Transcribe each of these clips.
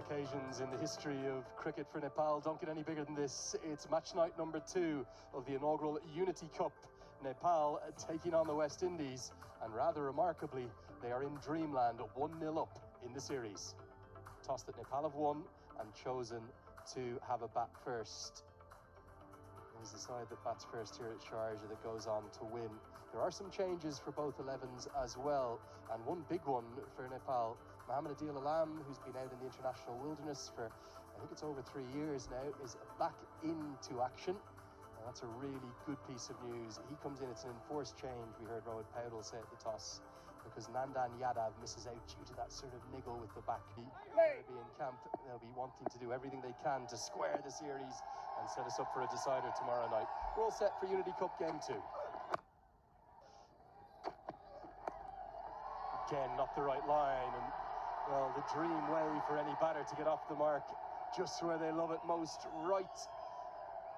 occasions in the history of cricket for Nepal don't get any bigger than this. It's match night number 2 of the inaugural Unity Cup. Nepal taking on the West Indies, and rather remarkably, they are in dreamland, 1-0 up in the series. Toss that Nepal have won and chosen to have a bat first. It was the side that bats first here at Sharjah that goes on to win. There are some changes for both 11s as well, and one big one for Nepal. Mohamed Adil Alam, who's been out in the international wilderness for, I think it's over 3 years now, is back into action. And that's a really good piece of news. He comes in, it's an enforced change, we heard Rohit Paudel say at the toss, because Nandan Yadav misses out due to that sort of niggle with the back. They'll be in camp, they'll be wanting to do everything they can to square the series and set us up for a decider tomorrow night. We're all set for Unity Cup Game 2. Again, not the right line, and well, the dream way for any batter to get off the mark, just where they love it most, right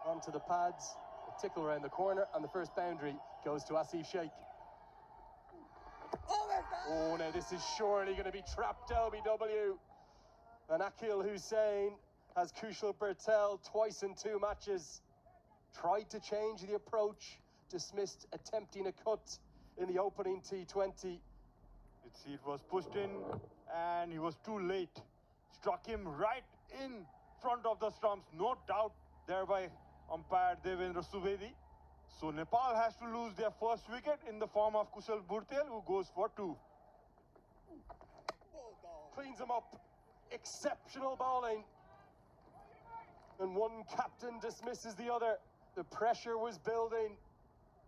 onto the pads, a tickle around the corner, and the first boundary goes to Asif Sheikh. Oh, now this is surely going to be trapped LBW. And Akil Hussain has Kushal Bertel twice in 2 matches. Tried to change the approach, dismissed attempting a cut in the opening T20. It was pushed in and he was too late. Struck him right in front of the stumps, no doubt, thereby umpire Devendra Subedi. So Nepal has to lose their first wicket in the form of Kushal Bertel, who goes for 2. Cleans him up. Exceptional bowling. And one captain dismisses the other. The pressure was building.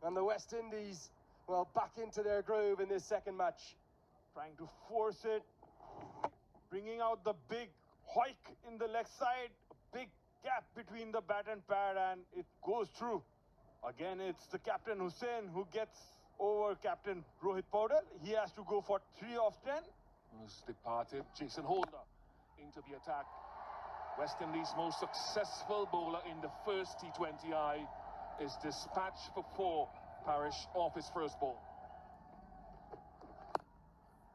And the West Indies, well, back into their groove in this second match. Trying to force it. Bringing out the big hoik in the leg side. A big gap between the bat and pad, and it goes through. Again, it's the captain Hussain who gets over captain Rohit Paudel. He has to go for 3 of 10. Who's departed? Jason Holder into the attack. West Indies' most successful bowler in the first T20I is dispatched for 4. Parish off his first ball.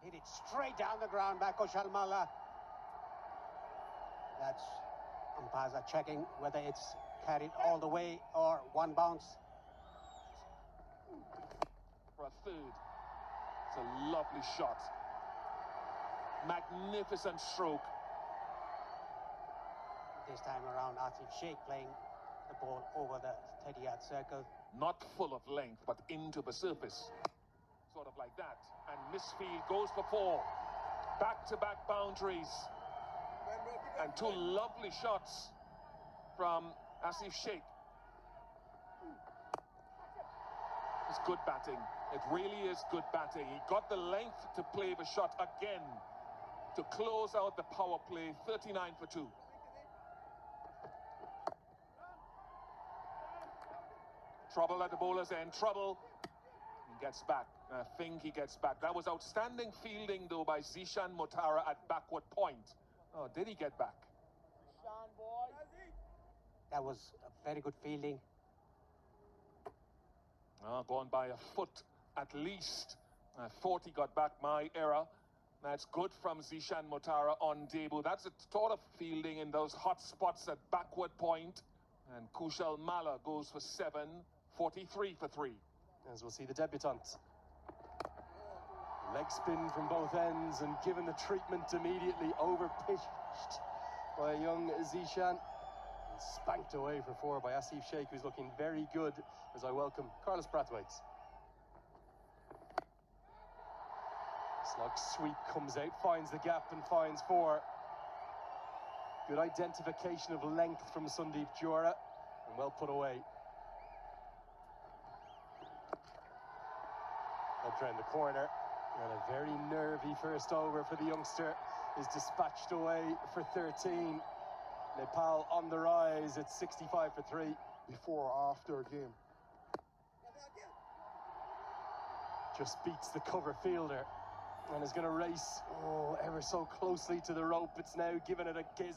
Hit it straight down the ground by Kushal Malla. That's umpires are checking whether it's carried all the way or one bounce. For a third. It's a lovely shot. Magnificent stroke. This time around, Asif Sheikh playing the ball over the 30-yard circle. Not full of length, but into the surface. Sort of like that. And misfield goes for 4. Back-to-back boundaries. And 2 lovely shots from Asif Sheikh. It's good batting. It really is good batting. He got the length to play the shot again to close out the power play. 39 for 2. Trouble at the bowler's end. Trouble. He gets back. I think he gets back. That was outstanding fielding, though, by Zishan Motara at backward point. Oh, did he get back? That was a very good fielding. Gone by a foot at least. I thought he got back. My error. That's good from Zishan Motara on debut. That's a sort of fielding in those hot spots at backward point. And Kushal Malla goes for 7, 43 for 3. As we'll see the debutant. Leg spin from both ends and given the treatment immediately, over-pitched by young Zishan. And spanked away for 4 by Asif Sheikh, who's looking very good, as I welcome Carlos Brathwaite. Slug sweep comes out, finds the gap and finds 4. Good identification of length from Sundeep Jora, and well put away. Up round the corner, and a very nervy first over for the youngster is dispatched away for 13. Nepal on the rise at 65 for 3. Before or after a game. Just beats the cover fielder and is going to race ever so closely to the rope. It's now giving it a kiss.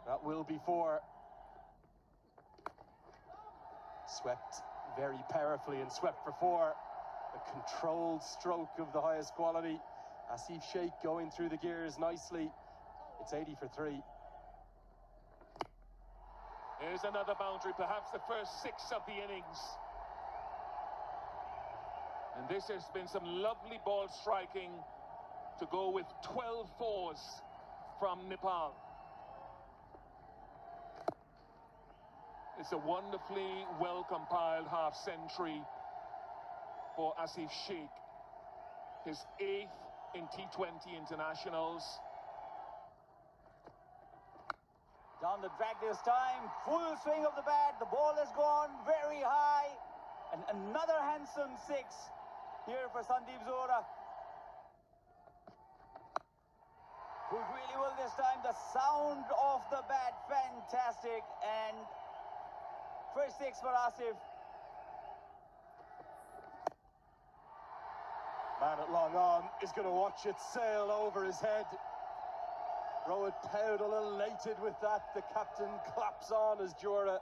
That will be 4. Swept very powerfully and swept for 4. A controlled stroke of the highest quality. Asif Sheikh going through the gears nicely. It's 80 for 3. Here's another boundary, perhaps the first 6 of the innings. And this has been some lovely ball striking to go with 12 fours from Nepal. It's a wonderfully well-compiled half-century for Asif Sheikh. His 8th in T20 internationals. Down the track this time, full swing of the bat, the ball has gone very high, and another handsome 6 here for Sandeep Zohra. Pulled really well this time, the sound of the bat, fantastic, and first 6 for Asif. Man at long on is going to watch it sail over his head. Rohit Paudel elated with that. The captain claps on as Zohra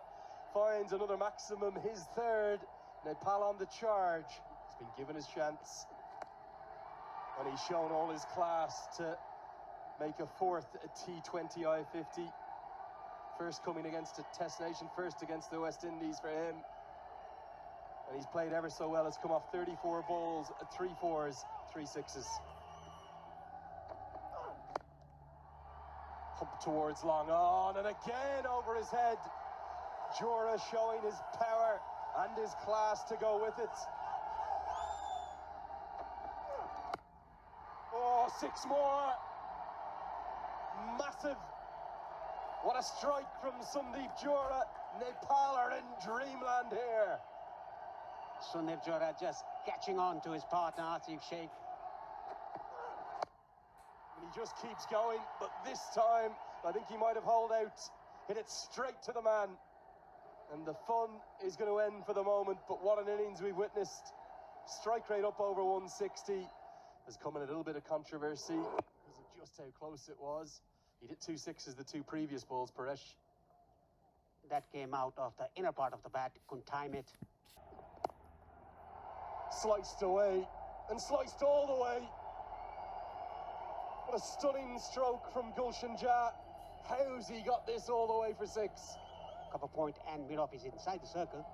finds another maximum, his 3rd. Nepal on the charge. He's been given his chance. And he's shown all his class to make a 4th T20 I-50. First coming against a Test nation, first against the West Indies for him. And he's played ever so well. It's come off 34 balls, 3 4s, 3 6s. Up towards long on, and again over his head. Zohra showing his power and his class to go with it. Oh, 6 more. Massive. What a strike from Sandeep Zohra. Nepal are in dreamland here. Sandeep Zohra just catching on to his partner, Asif Sheikh. He just keeps going, but this time I think he might have holed out, hit it straight to the man. And the fun is going to end for the moment, but what an innings we've witnessed. Strike rate up over 160. Has come in a little bit of controversy because of just how close it was. He hit 2 6s the 2 previous balls, Paresh. That came out of the inner part of the bat, couldn't time it. Sliced away, and sliced all the way. What a stunning stroke from Gulshan Jah. How's he got this all the way for 6? Cover point and mid-off is inside the circle.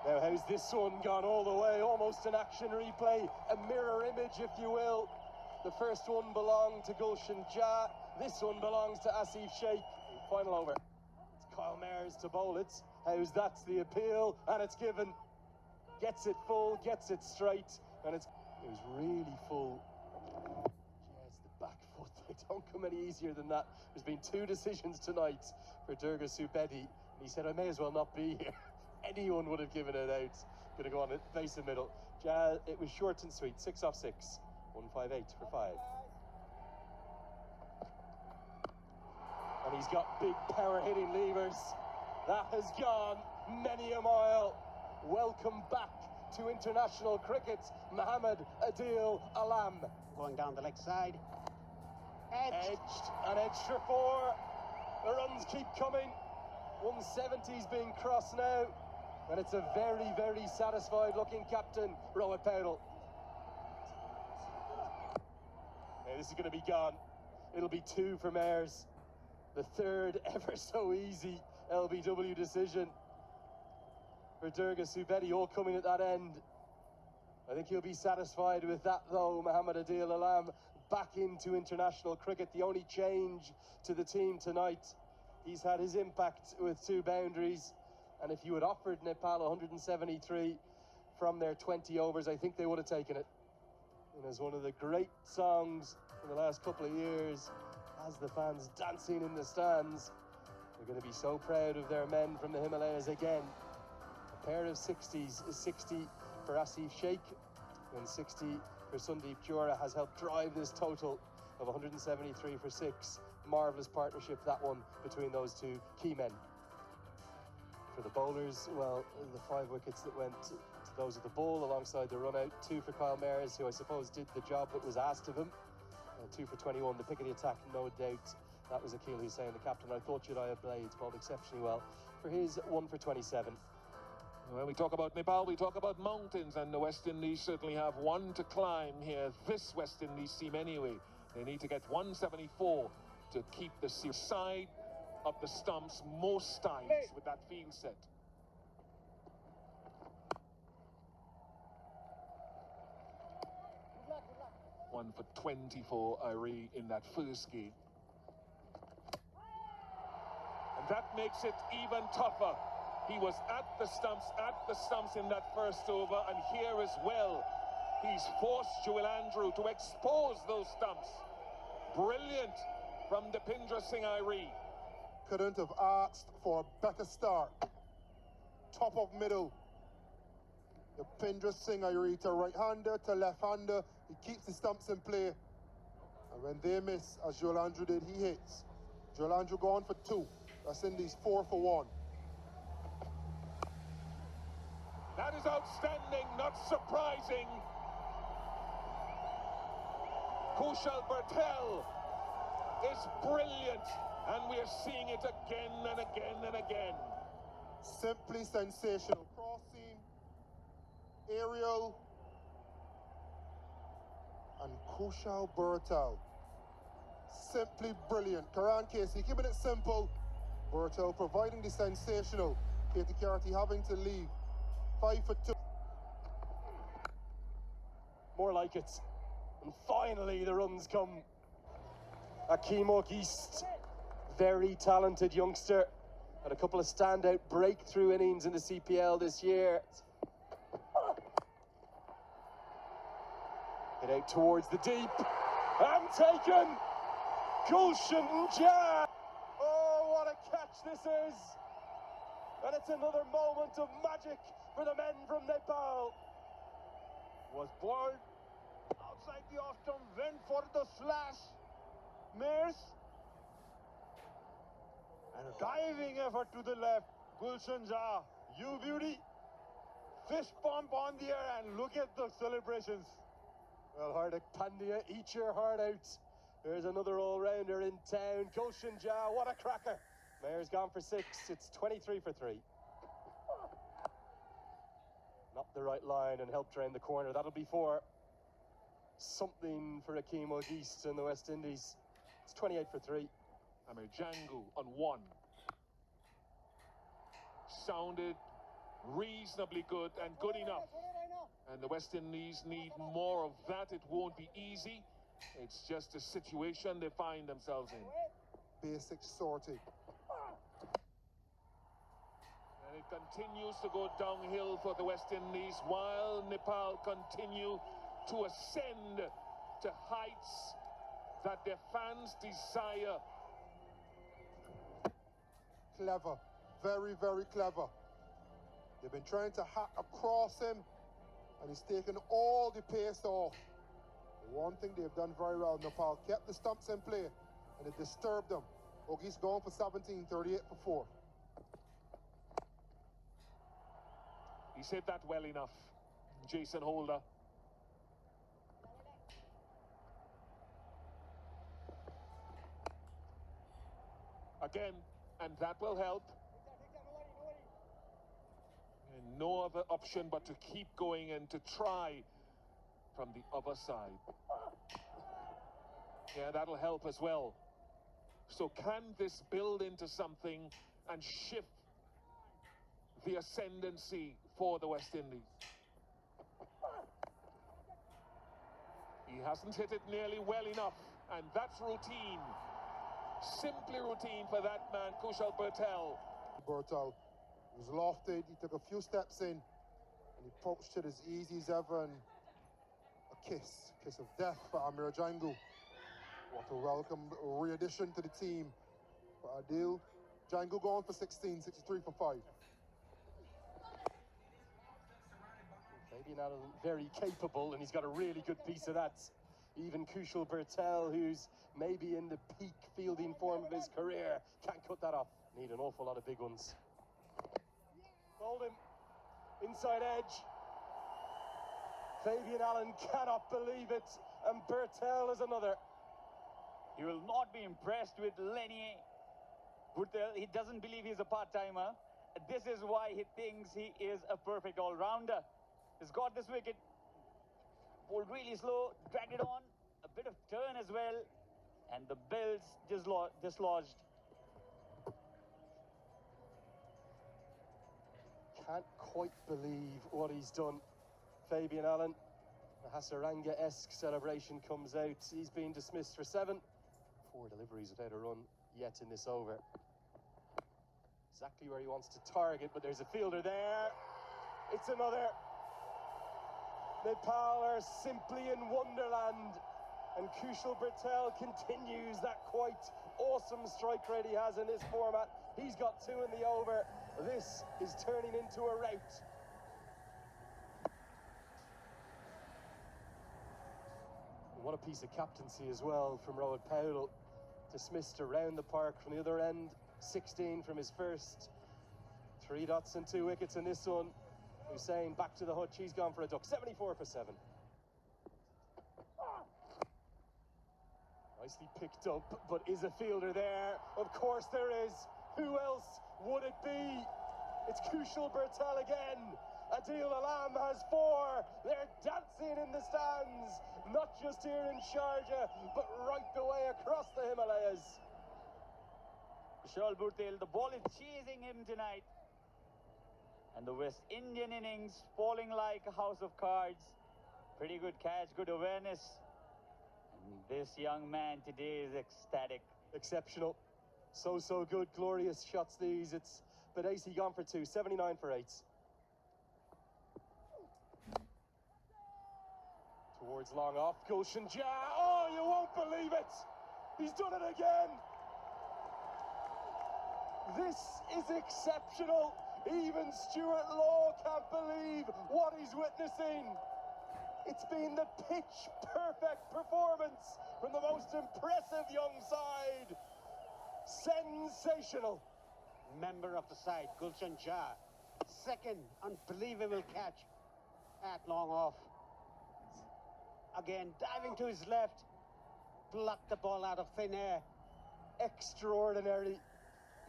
Now how's this one gone all the way? Almost an action replay, a mirror image if you will. The first one belonged to Gulshan Jah. This one belongs to Asif Sheikh. Final over. It's Kyle Mayers to bowl it. How's that's the appeal, and it's given. Gets it full, gets it straight, and it was really full. Yes, the back foot. They don't come any easier than that. There's been 2 decisions tonight for Durga Subedi. And he said, I may as well not be here. Anyone would have given it out. Going to go on it, base and middle. It was short and sweet. 6 off 6. 158 for 5. And he's got big power hitting levers. That has gone many a mile. Welcome back to international cricket, Mohammad Adil Alam. Going down the leg side. Edged and edged for 4. The runs keep coming. 170's being crossed now. And it's a very, very satisfied looking captain, Rohit Paudel. Now this is going to be gone. It'll be 2 for Mayers. The 3rd ever so easy LBW decision for Durga Subedi, all coming at that end. I think he'll be satisfied with that though. Mohammad Adil Alam back into international cricket. The only change to the team tonight. He's had his impact with 2 boundaries. And if you had offered Nepal 173 from their 20 overs, I think they would have taken it. And as one of the great songs in the last couple of years, as the fans dancing in the stands, they're going to be so proud of their men from the Himalayas again. A pair of 60s, 60 for Asif Sheikh and 60 for Sandeep Zohra has helped drive this total of 173 for 6. Marvellous partnership, that one, between those 2 key men. For the bowlers, well, the 5 wickets that went to those at the ball alongside the run out. 2 for Kyle Mayers, who I suppose did the job that was asked of him. 2 for 21, the pick of the attack, no doubt. That was Akhil Hussain, the captain. I thought Jediah Blades bowled exceptionally well for his 1 for 27. When we talk about Nepal, we talk about mountains, and the West Indies certainly have one to climb here. This West Indies team anyway. They need to get 174 to keep the side of the stumps most times with that field set. One for 20 for Irie in that first game. And that makes it even tougher. He was at the stumps in that first over, and here as well. He's forced Joel Andrew to expose those stumps. Brilliant from Dipindra Singh Irie. Couldn't have asked for a better start. Top of middle. Dipindra Singh Irie to right-hander, to left-hander. He keeps the stumps in play. And when they miss, as Joel Andrew did, he hits. Joel Andrew gone for 2. West Indies 4 for 1. That is outstanding, not surprising. Kushal Bertel is brilliant, and we are seeing it again and again and again. Simply sensational. Crossing, aerial, and Kushal Bertel. Simply brilliant. Karan Casey keeping it simple. Bertel providing the sensational. Katie Carty having to leave. 5 for 2. More like it. And finally the runs come. Akeem O'Geist, very talented youngster. Had a couple of standout breakthrough innings in the CPL this year. Hit out towards the deep. And taken! Gulshan Njah! Oh, what a catch this is! And it's another moment of magic for the men from Nepal. Was balled outside the off stump, went for the slash. Mares. And a diving effort to the left. Gulshan Njah, you beauty. Fist pump on the air, and look at the celebrations. Well, Hardik Pandya, eat your heart out. There's another all-rounder in town. Gulshan Njah, what a cracker. Mayor's gone for 6. It's 23 for 3. Not the right line and helped drain the corner. That'll be 4. Something for Akeem O'Geist in the West Indies. It's 28 for 3. Amir Jangu on 1. Sounded reasonably good and good enough. And the West Indies need more of that. It won't be easy. It's just a situation they find themselves in. Basic sorting. And it continues to go downhill for the West Indies while Nepal continue to ascend to heights that their fans desire. Clever. Very, very clever. They've been trying to hack across him, and he's taken all the pace off. One thing they've done very well, Nepal kept the stumps in play, and it disturbed them. O'Geist going for 17, 38 for 4. He said that well enough, Jason Holder. Again, and that will help. And no other option but to keep going and to try from the other side. Yeah, that'll help as well. So can this build into something and shift the ascendancy for the West Indies? He hasn't hit it nearly well enough, and that's routine. Simply routine for that man, Kushal Bertel. Bertel was lofted, he took a few steps in, and he approached it as easy as ever, and a kiss of death for Amir Jangu. What a welcome re-addition to the team for Adil. Jangu going for 16, 63 for 5. Fabian Allen very capable, and he's got a really good piece of that. Even Kushal Bertel, who's maybe in the peak fielding form of his career, can't cut that off. Need an awful lot of big ones. Hold him. Inside edge. Fabian Allen cannot believe it, and Bertel is another. He will not be impressed with Lenny Bertel. He doesn't believe he's a part-timer. This is why he thinks he is a perfect all-rounder. He's got this wicket. Bowled really slow, dragged it on. A bit of turn as well, and the bill's dislodged. Can't quite believe what he's done. Fabian Allen, the Hasaranga-esque celebration comes out. He's been dismissed for 7. 4 deliveries without a run yet in this over. Exactly where he wants to target, but there's a fielder there. It's another. Nepal are simply in wonderland, and Kushal Bertel continues that quite awesome strike rate he has in this format. He's got 2 in the over. This is turning into a rout. What a piece of captaincy as well from Rohit Powell. Dismissed around the park from the other end. 16 from his first. 3 dots and 2 wickets in this one. Hussain back to the hutch. He's gone for a duck. 74 for 7. Nicely picked up, but is a fielder there? Of course there is. Who else would it be? It's Kushal Bertel again. Adil Alam has 4. They're dancing in the stands, not just here in Sharjah, but right the way across the Himalayas. Kushal Bertel, the ball is chasing him tonight. And the West Indian innings falling like a house of cards. Pretty good catch, good awareness. And this young man today is ecstatic. Exceptional. So good. Glorious shots these. It's Badesi gone for 2. 79 for 8. Towards long off. Gulshan Jah. Oh, you won't believe it. He's done it again. This is exceptional. Even Stuart Law can't believe what he's witnessing. It's been the pitch-perfect performance from the most impressive young side. Sensational. Member of the side, Gulshan Jah. Second unbelievable catch at long off. Again, diving to his left. Plucked the ball out of thin air. Extraordinary.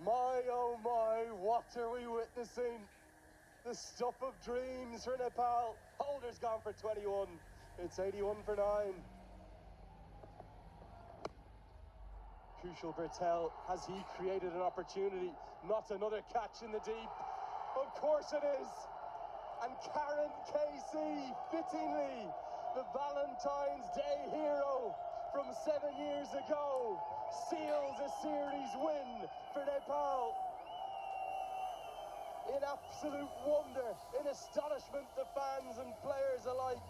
My, oh my, what are we witnessing? The stuff of dreams for Nepal. Holder's gone for 21. It's 81 for 9. Kushal Bertel, has he created an opportunity? Not another catch in the deep. Of course it is. And Karen Casey, fittingly, the Valentine's Day hero from 7 years ago, seals a series win for Nepal. In absolute wonder, in astonishment to fans and players alike.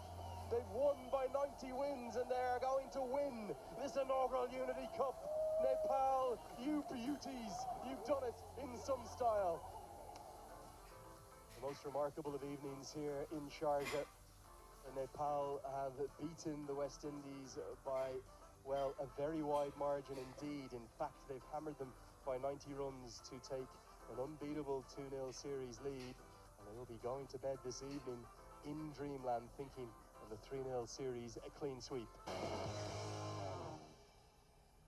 They've won by 90 wins and they're going to win this inaugural Unity Cup. Nepal, you beauties, you've done it in some style. The most remarkable of evenings here in Sharjah. Nepal have beaten the West Indies by, well, a very wide margin indeed. In fact, they've hammered them by 90 runs to take an unbeatable 2-0 series lead. And they will be going to bed this evening in dreamland thinking of the 3-0 series, a clean sweep.